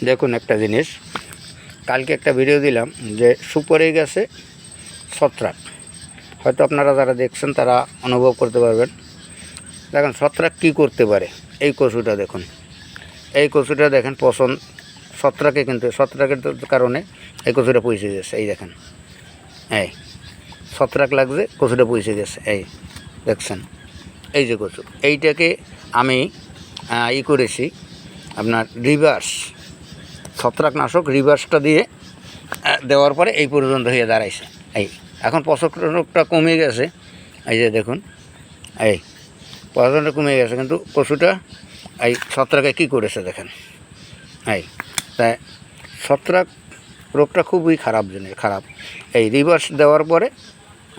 দেখুন একটা জিনিস, কালকে একটা ভিডিও দিলাম যে সুপারি গাছে ছত্রাক, হয়তো আপনারা যারা দেখছেন তারা অনুভব করতে পারবেন। দেখেন ছত্রাক কী করতে পারে। এই কচুটা দেখুন, এই কচুটা দেখেন পছন্দ ছত্রাকে, কিন্তু ছত্রাকের কারণে এই কচুটা পচে গেছে। এই দেখেন, এই ছত্রাক লাগছে, কচুটা পচে গেছে। এই দেখছেন, এই যে কচু, এইটাকে আমি করেছি আপনার রিভার্স ছত্রাকনাশক, রিভার্সটা দিয়ে দেওয়ার পরে এই পর্যন্ত হয়ে দাঁড়াইছে। এই এখন পচনটা কমে গেছে। এই যে দেখুন, এই পচনটা কমে গেছে, কিন্তু কচুটা এই ছত্রাকে কী করেছে দেখেন। এই তাই ছত্রাক রোগটা খুবই খারাপ জিনিস, খারাপ। এই রিভার্স দেওয়ার পরে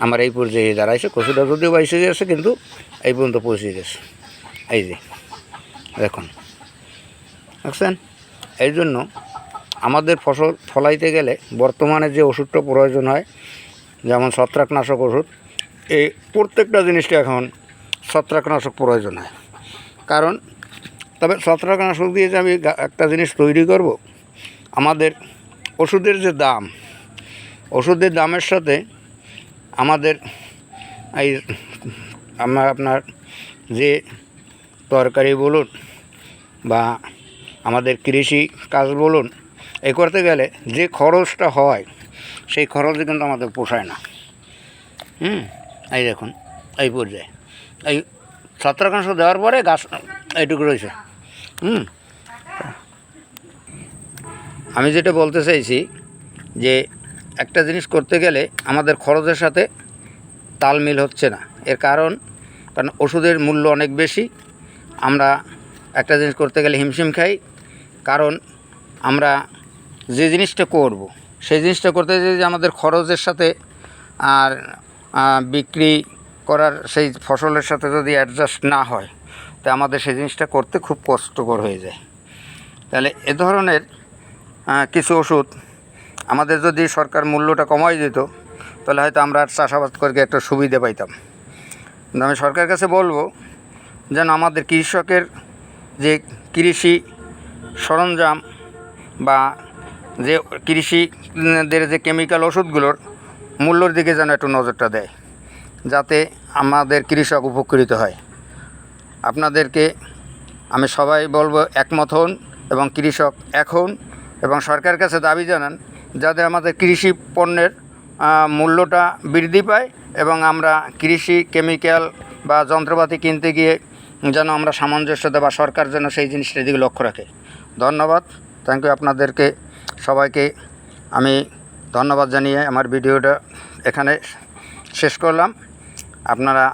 আমার এই পর্যায়ে দাঁড়াইছে। কচুটা যদিও বাইসে গেছে, কিন্তু এই পর্যন্ত পৌঁছে গেছে। এই যে দেখুন, দেখছেন। এই জন্য আমাদের ফসল ফলাইতে গেলে বর্তমানে যে ওষুধটা প্রয়োজন হয়, যেমন ছত্রাকনাশক ওষুধ, এই প্রত্যেকটা জিনিসটা এখন ছত্রাকনাশক প্রয়োজন হয়। কারণ তবে ছত্রাকনাশক দিয়ে যে আমি একটা জিনিস তৈরি করব, আমাদের ওষুধের যে দাম, ওষুধের দামের সাথে আমাদের এই আপনার যে তরকারি বলুন বা আমাদের কৃষি কাজ বলুন, এ করতে গেলে যে খরচটা হয় সেই খরচে কিন্তু আমাদের পোষায় না। এই দেখুন, এই পর্যায়ে এই ছত্রাকনাশক দেওয়ার পরে গাছ এইটুকু রয়েছে। আমি যেটা বলতে চাইছি যে একটা জিনিস করতে গেলে আমাদের খরচের সাথে তালমিল হচ্ছে না। এর কারণ ওষুধের মূল্য অনেক বেশি। আমরা একটা জিনিস করতে গেলে হিমশিম খাই, কারণ আমরা যে জিনিসটা করব সেই জিনিসটা করতে যে আমাদের খরচের সাথে আর বিক্রি করার সেই ফসলের সাথে যদি অ্যাডজাস্ট না হয়, তা আমাদের সেই জিনিসটা করতে খুব কষ্টকর হয়ে যায়। তাহলে এ ধরনের কিছু ওষুধ আমাদের যদি সরকার মূল্যটা কমাই দিত, তাহলে হয়তো আমরা চাষাবাদ করে একটা সুবিধা পাইতাম। আমি সরকারের কাছে বলবো যেন আমাদের কৃষকের যে কৃষি সরঞ্জাম বা যে কৃষিদের যে কেমিক্যাল ওষুধগুলোর মূল্যর দিকে যেন একটু নজরটা দেয়, যাতে আমাদের কৃষক উপকৃত হয়। আপনাদেরকে আমি সবাই বলবো একমত হন এবং কৃষক এক হন এবং সরকারের কাছে দাবি জানান যাতে আমাদের কৃষি পণ্যের মূল্যটা বৃদ্ধি পায় এবং আমরা কৃষি কেমিক্যাল বা যন্ত্রপাতি কিনতে গিয়ে যেন আমরা সামঞ্জস্যতা বা সরকার যেন সেই জিনিসটার দিকে লক্ষ্য রাখে। ধন্যবাদ, থ্যাংক ইউ। আপনাদেরকে সবাইকে আমি ধন্যবাদ জানিয়ে আমার ভিডিওটা এখানে শেষ করলাম। আপনারা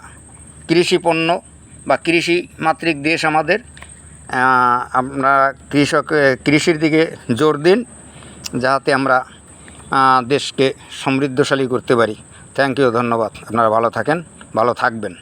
কৃষি পণ্য বা কৃষি মাতৃক দেশ আমাদের, আমরা কৃষির দিকে জোর দিন, যাতে আমরা দেশকে সমৃদ্ধশালী করতে পারি। থ্যাংক ইউ, ধন্যবাদ। আপনারা ভালো থাকেন, ভালো থাকবেন।